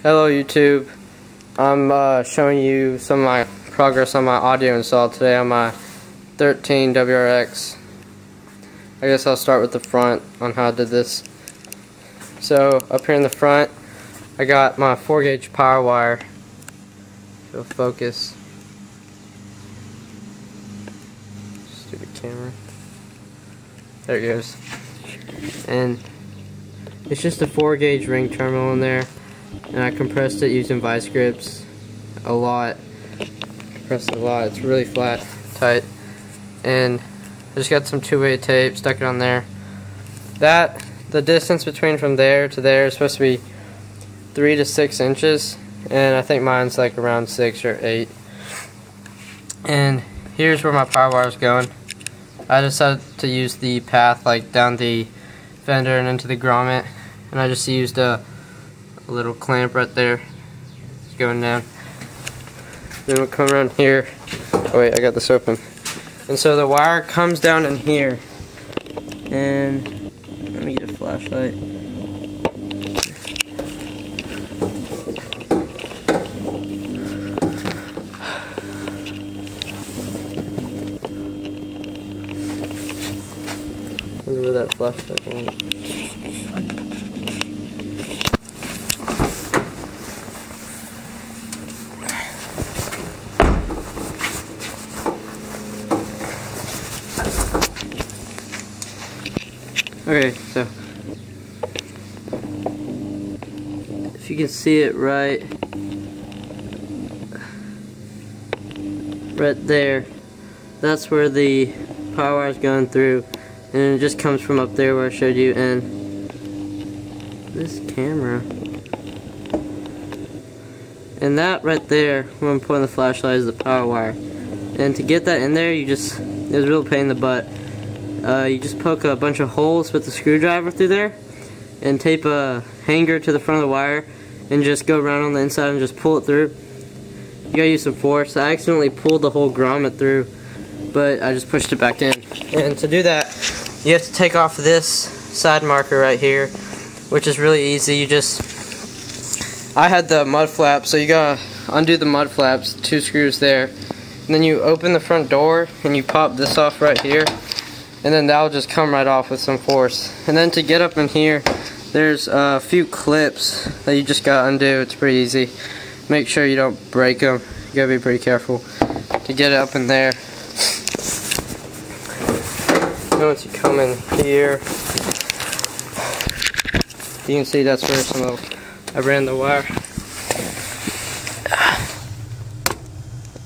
Hello YouTube. I'm showing you some of my progress on my audio install today on my 13 WRX. I guess I'll start with the front on how I did this. So up here in the front I got my 4-gauge power wire. It'll focus. Stupid camera. There it goes. And it's just a 4-gauge ring terminal in there. And I compressed it using vice grips a lot. Compressed it a lot. It's really flat, tight. And I just got some 2-way tape, stuck it on there. The distance between from there to there is supposed to be 3 to 6 inches. And I think mine's like around 6 or 8. And here's where my power wire is going. I decided to use the path like down the fender and into the grommet. And I just used a little clamp right there. It's going down. Then we'll come around here. Oh wait, I got this open. And so the wire comes down in here. And let me get a flashlight. Where that flashlight went. Okay, so if you can see it right there, that's where the power wire is going through, and it just comes from up there where I showed you. And this camera, and that right there where I'm pointing the flashlight is the power wire. And to get that in there, it was a real pain in the butt. You just poke a bunch of holes with the screwdriver through there and tape a hanger to the front of the wire and just go around on the inside and just pull it through. You gotta use some force. I accidentally pulled the whole grommet through, but I just pushed it back in. And to do that, you have to take off this side marker right here, which is really easy. I had the mud flap, so you gotta undo the mud flaps, 2 screws there, and then you open the front door and you pop this off right here. And then that'll just come right off with some force. And then to get up in here, there's a few clips that you just gotta undo. It's pretty easy. Make sure you don't break them. You gotta be pretty careful to get it up in there. And once you come in here, you can see that's where I ran the wire.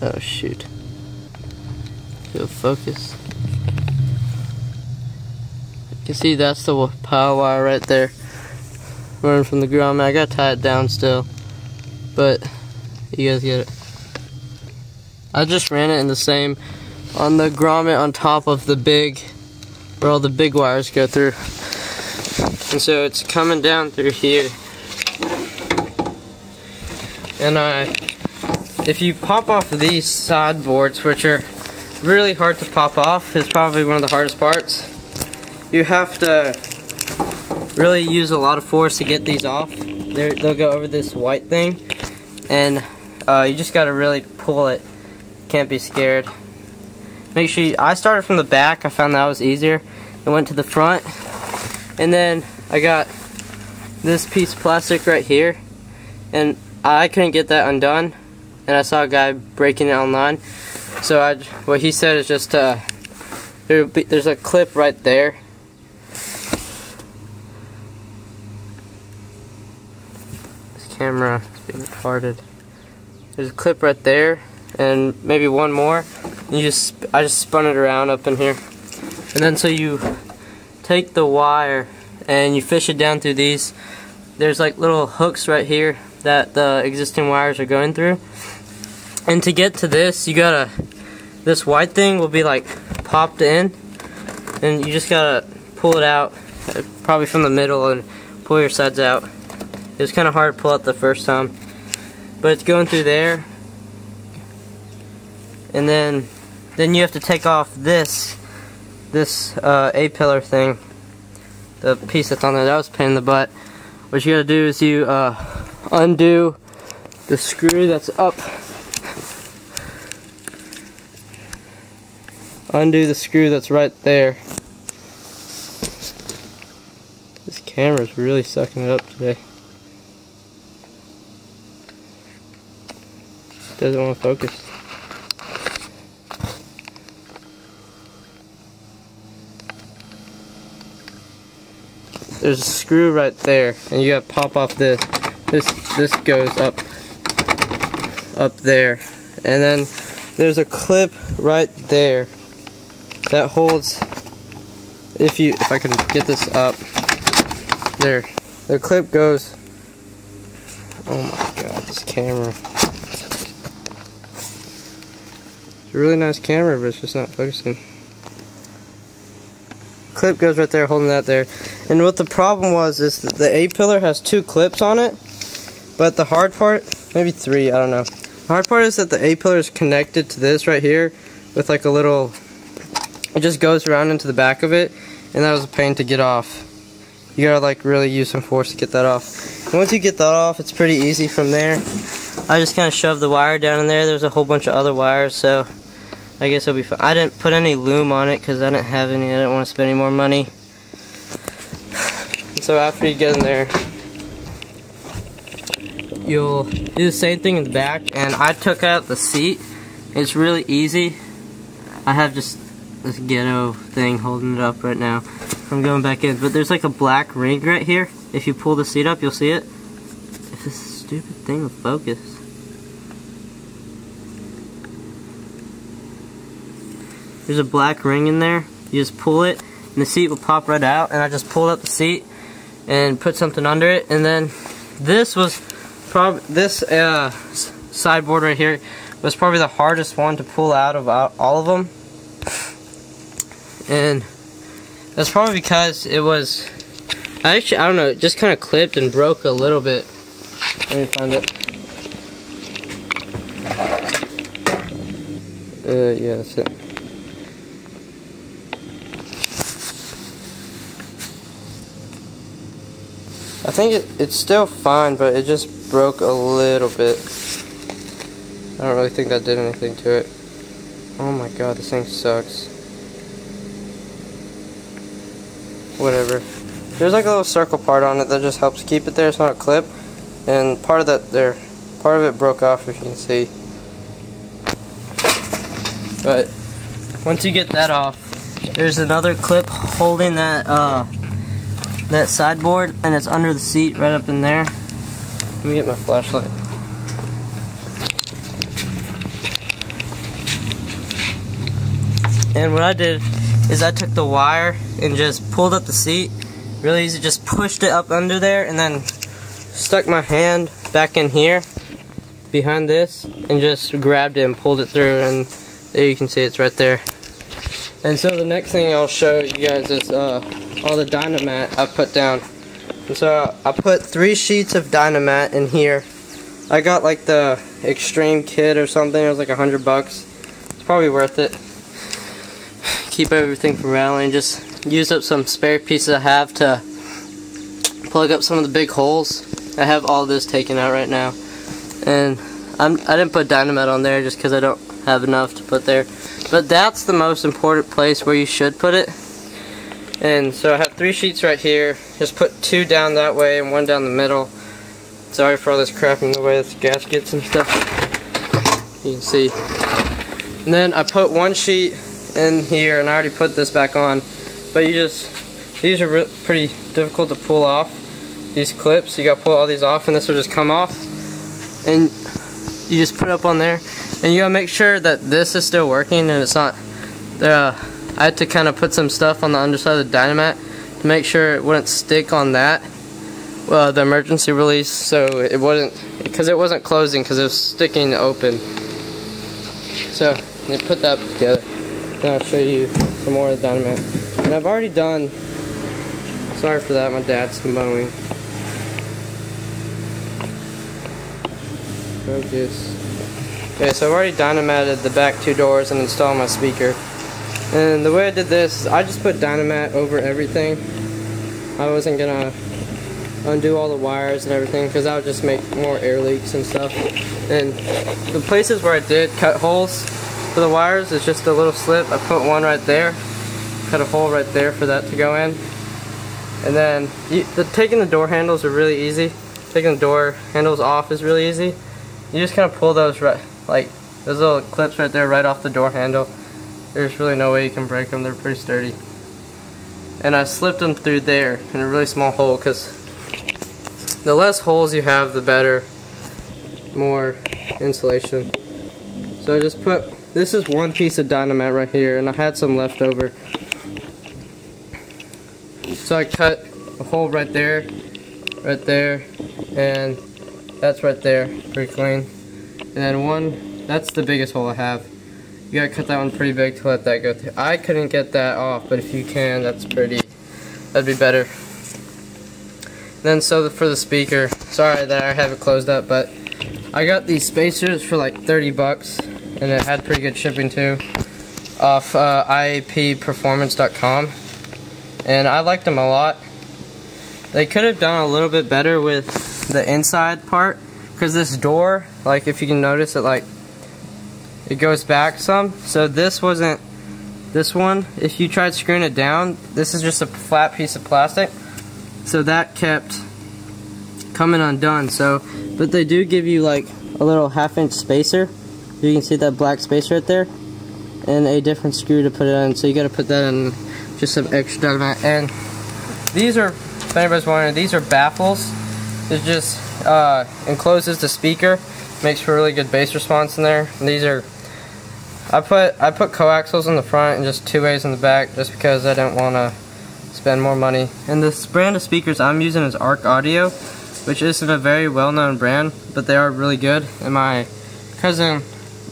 Oh shoot. It'll focus. You can see that's the power wire right there, running from the grommet. I gotta tie it down still, but you guys get it. I just ran it in the same on the grommet on top of the big, where all the big wires go through. And so it's coming down through here. And if you pop off of these side boards, which are really hard to pop off, it's probably one of the hardest parts. You have to really use a lot of force to get these off. They'll go over this white thing, and you just gotta really pull it. Can't be scared. Make sure I started from the back. I found that was easier. I went to the front, and then I got this piece of plastic right here, and I couldn't get that undone. And I saw a guy breaking it online, so what he said is just there's a clip right there. Camera is being retarded. There's a clip right there, and maybe one more. I just spun it around up in here, and then so you take the wire and you fish it down through these. There's like little hooks right here that the existing wires are going through. And to get to this, this white thing will be like popped in, and you just gotta pull it out, probably from the middle, and pull your sides out. It was kind of hard to pull out the first time, but it's going through there. And then you have to take off this A-pillar thing, the piece that's on there. That was a pain in the butt. What you gotta do is you undo the screw that's up. Undo the screw that's right there. This camera's really sucking it up today. Doesn't want to focus. There's a screw right there, and you gotta pop off this. This goes up there, and then there's a clip right there that holds. If I can get this up, there, the clip goes. Oh my God, this camera. It's a really nice camera, but it's just not focusing. Clip goes right there, holding that there. And what the problem was is that the A-pillar has 2 clips on it, but the hard part, maybe 3, I don't know. The hard part is that the A-pillar is connected to this right here with like a little, it just goes around into the back of it, and that was a pain to get off. You gotta like really use some force to get that off. And once you get that off, it's pretty easy from there. I just kind of shoved the wire down in there. There's a whole bunch of other wires, so I guess it'll be fine. I didn't put any loom on it because I didn't have any. I didn't want to spend any more money. So after you get in there, you'll do the same thing in the back. And I took out the seat. It's really easy. I have just this ghetto thing holding it up right now. I'm going back in, but there's like a black ring right here. If you pull the seat up, you'll see it. If this stupid thing will focus. There's a black ring in there. You just pull it, and the seat will pop right out. And I just pulled up the seat and put something under it. And then this was probably sideboard right here was probably the hardest one to pull out of all of them. And that's probably because it was. I don't know. It just kind of clipped and broke a little bit. Let me find it. Yeah, that's it. I think it's still fine, but it just broke a little bit. I don't really think that did anything to it. Oh my God, this thing sucks. Whatever. There's like a little circle part on it that just helps keep it there. It's not a clip. And part of it broke off, if you can see. But once you get that off, there's another clip holding that that sideboard, and it's under the seat right up in there. Let me get my flashlight. And what I did is I took the wire and just pulled up the seat. Really easy, just pushed it up under there and then stuck my hand back in here behind this and just grabbed it and pulled it through, and there you can see it's right there. And so the next thing I'll show you guys is all the Dynamat I put down. And so I put 3 sheets of Dynamat in here. I got like the extreme kit or something. It was like $100. It's probably worth it. Keep everything from rattling. Just use up some spare pieces I have to plug up some of the big holes. I have all this taken out right now. And I didn't put Dynamat on there just because I don't have enough to put there. But that's the most important place where you should put it. And so I have 3 sheets right here. Just put 2 down that way and 1 down the middle. Sorry for all this crap in the way with gaskets and stuff. You can see. And then I put 1 sheet in here, and I already put this back on. But these are pretty difficult to pull off. These clips, you gotta pull all these off, and this will just come off. And you just put it up on there. And you gotta make sure that this is still working and it's not. I had to kind of put some stuff on the underside of the Dynamat to make sure it wouldn't stick on that, the emergency release, so it wasn't, because it wasn't closing because it was sticking open. So I put that together. Now I'll show you some more of the Dynamat. And I've already done. Sorry for that. My dad's mowing. Focus. Okay, so I've already Dynamated the back 2 doors and installed my speaker. And the way I did this, I just put Dynamat over everything. I wasn't gonna undo all the wires and everything, because that would just make more air leaks and stuff. And the places where I did cut holes for the wires, it's just a little slip. I put one right there, cut a hole right there for that to go in. And then taking the door handles are really easy. Taking the door handles off is really easy. You just kind of pull those right, like those little clips right there, right off the door handle. There's really no way you can break them. They're pretty sturdy. And I slipped them through there in a really small hole, because the less holes you have, the better, more insulation. So I just put, this is one piece of Dynamat right here, and I had some left over. So I cut a hole right there, and that's right there, pretty clean. And then that's the biggest hole I have. You gotta cut that one pretty big to let that go through. I couldn't get that off, but if you can, that'd be better. Then so for the speaker, sorry that I have it closed up, but I got these spacers for like 30 bucks, and it had pretty good shipping too, off iapperformance.com, and I liked them a lot. They could have done a little bit better with the inside part, because this door, like if you can notice it, it goes back some. So this one, if you tried screwing it down, this is just a flat piece of plastic, so that kept coming undone. So, but they do give you like a little 1/2-inch spacer. You can see that black spacer right there, and a different screw to put it in. So you got to put that in, just some extra Dynamat. And these are, if anybody's wondering, these are Baffles. It just encloses the speaker, makes for really good bass response in there. And these are, I put coaxials in the front and just 2-ways in the back, just because I didn't want to spend more money. And this brand of speakers I'm using is Arc Audio, which isn't a very well-known brand, but they are really good. And my cousin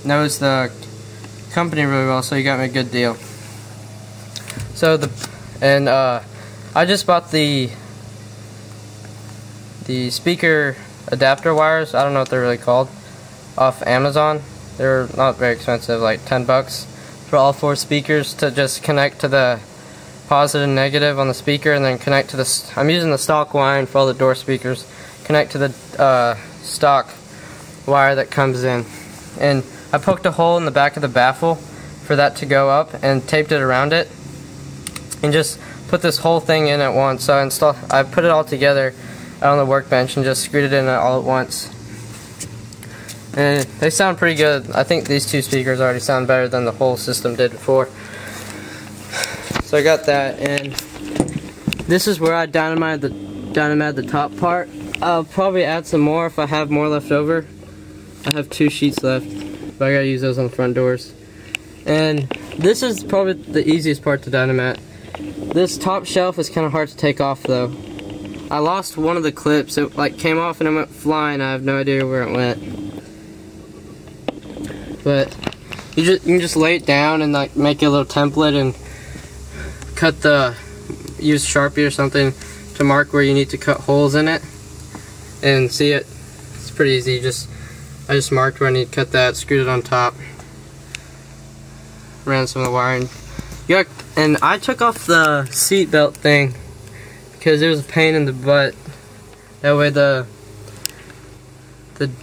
knows the company really well, so he got me a good deal. So I just bought the speaker adapter wires, I don't know what they're really called, off Amazon. They're not very expensive, like 10 bucks for all 4 speakers, to just connect to the positive and negative on the speaker, and then connect to the, I'm using the stock wiring for all the door speakers, connect to the stock wire that comes in. And I poked a hole in the back of the baffle for that to go up, and taped it around it, and just put this whole thing in at once. So I put it all together on the workbench and just screwed it in all at once. And they sound pretty good. I think these 2 speakers already sound better than the whole system did before. So I got that, and this is where I Dynamat the top part. I'll probably add some more if I have more left over. I have 2 sheets left, but I gotta use those on the front doors. And this is probably the easiest part to Dynamat. This top shelf is kind of hard to take off though. I lost one of the clips. It like came off and it went flying. I have no idea where it went. But you can just lay it down and like make a little template and use Sharpie or something to mark where you need to cut holes in it. And see it. It's pretty easy. I just marked where I need to cut that, screwed it on top, ran some of the wiring. And I took off the seat belt thing because it was a pain in the butt. That way the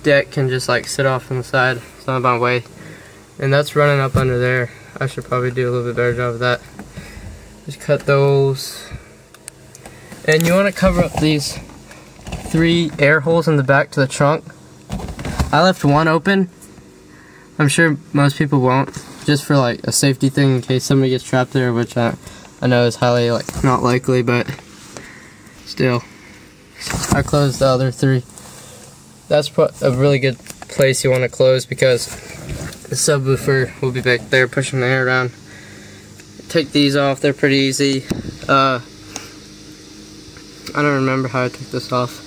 deck can just like sit off on the side. It's not my way. And that's running up under there. I should probably do a little bit better job of that. Just cut those. And you want to cover up these 3 air holes in the back to the trunk. I left one open. I'm sure most people won't, just for like a safety thing in case somebody gets trapped there, which I know is highly not likely, but still. I closed the other 3. That's a really good place you want to close, because the subwoofer will be back there pushing the air around. Take these off, they're pretty easy. I don't remember how I took this off.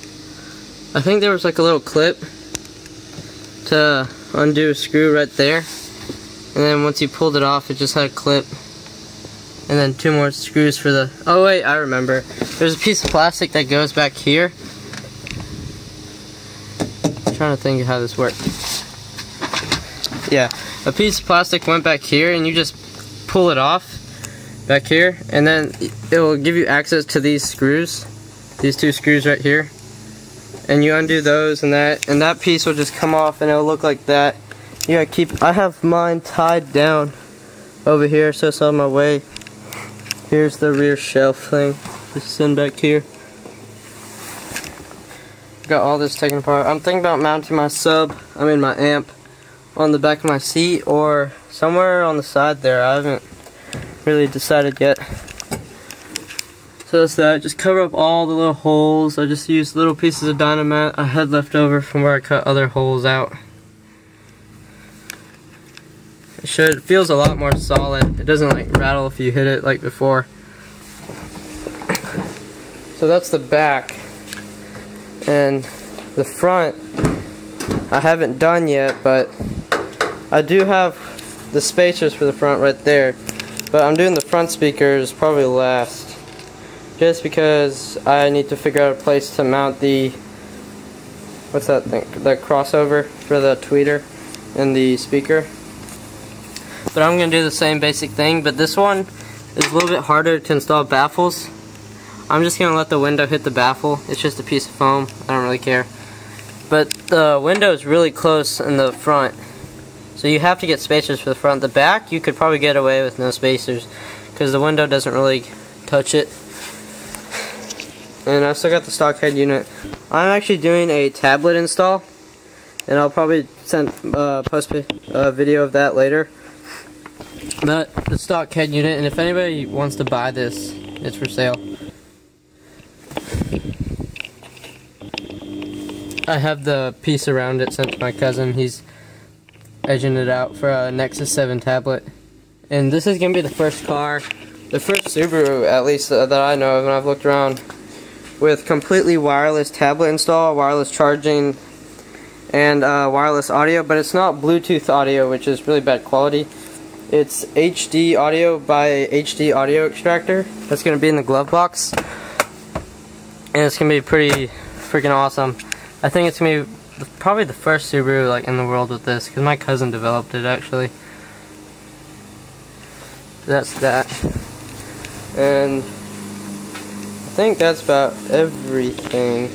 I think there was like a little clip to undo a screw right there, and then once you pulled it off, it just had a clip, and then 2 more screws for the, oh wait, I remember. There's a piece of plastic that goes back here. I'm trying to think of how this worked. Yeah, a piece of plastic went back here, and you just pull it off back here, and then it will give you access to these screws, these 2 screws right here. and you undo those, and that piece will just come off, and it'll look like that. You gotta keep. I have mine tied down over here, so it's on my way. Here's the rear shelf thing. Just sitting back here. Got all this taken apart. I'm thinking about mounting my my amp on the back of my seat or somewhere on the side there. I haven't really decided yet. So that's that. Just cover up all the little holes. I just used little pieces of Dynamat I had left over from where I cut other holes out. It feels a lot more solid. It doesn't like rattle if you hit it like before. So that's the back. And the front I haven't done yet, but I do have the spacers for the front right there. But I'm doing the front speakers probably last, just because I need to figure out a place to mount the, what's that thing, the crossover for the tweeter and the speaker. But I'm going to do the same basic thing, but this one is a little bit harder to install baffles. I'm just going to let the window hit the baffle. It's just a piece of foam. I don't really care. But the window is really close in the front, so you have to get spacers for the front. The back, you could probably get away with no spacers, because the window doesn't really touch it. And I still got the stock head unit. I'm actually doing a tablet install, and I'll probably post a video of that later. But the stock head unit, and if anybody wants to buy this, it's for sale. I have the piece around it sent to my cousin. He's edging it out for a Nexus 7 tablet. And this is going to be the first car, the first Subaru at least that I know of, and I've looked around, with completely wireless tablet install, wireless charging, and wireless audio. But it's not Bluetooth audio, which is really bad quality. It's HD audio by HD audio extractor. That's going to be in the glove box. And it's going to be pretty freaking awesome. I think it's going to be probably the first Subaru like in the world with this, because my cousin developed it actually. That's that. And I think that's about everything.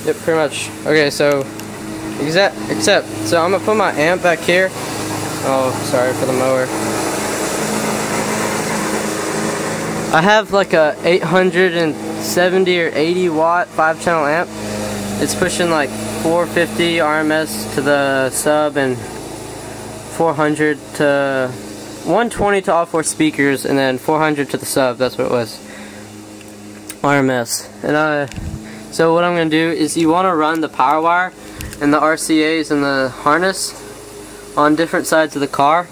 Yep, pretty much. Okay, so except so I'm gonna put my amp back here. Oh, sorry for the mower. I have like a 870 or 80 watt 5-channel amp. It's pushing like 450 RMS to the sub and 400 to 120 to all 4 speakers, and then 400 to the sub. That's what it was, RMS. And so what I'm gonna do is, you want to run the power wire and the RCAs and the harness on different sides of the car,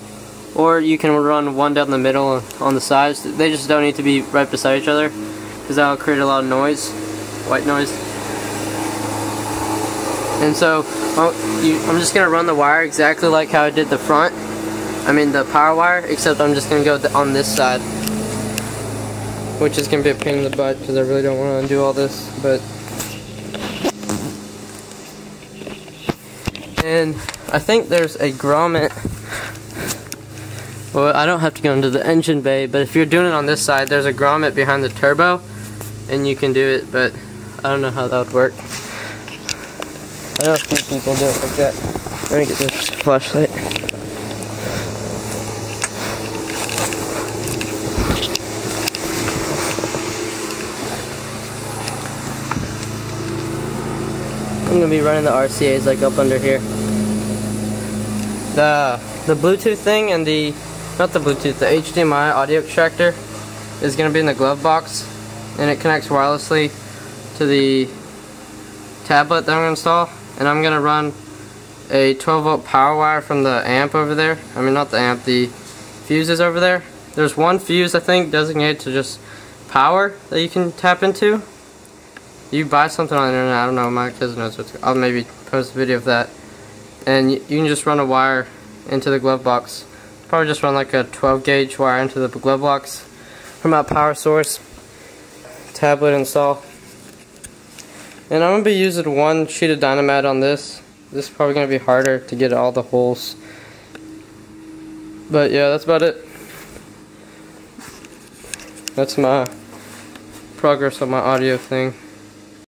or you can run one down the middle on the sides. They just don't need to be right beside each other, because that will create a lot of noise, white noise. And so I'm just gonna run the wire exactly like how I did the front. I mean the power wire, except I'm just gonna go on this side, which is gonna be a pain in the butt because I really don't want to undo all this. But and I think there's a grommet. Well, I don't have to go into the engine bay, but if you're doing it on this side, there's a grommet behind the turbo, and you can do it. But I don't know how that would work. I know a few people do it like that. Let me get this flashlight. I'm gonna be running the RCAs like up under here. The Bluetooth thing and the HDMI audio extractor is gonna be in the glove box, and it connects wirelessly to the tablet that I'm gonna install. And I'm gonna run a 12-volt power wire from the amp over there. I mean, not the amp, the fuses over there. There's one fuse, I think, designated to just power that you can tap into. You buy something on the internet, I don't know, my cousin knows what's. I'll maybe post a video of that. And you can just run a wire into the glove box. Probably just run like a 12-gauge wire into the glove box from our power source. Tablet install. And I'm going to be using one sheet of Dynamat on this. This is probably going to be harder to get all the holes. But yeah, that's about it. That's my progress on my audio thing.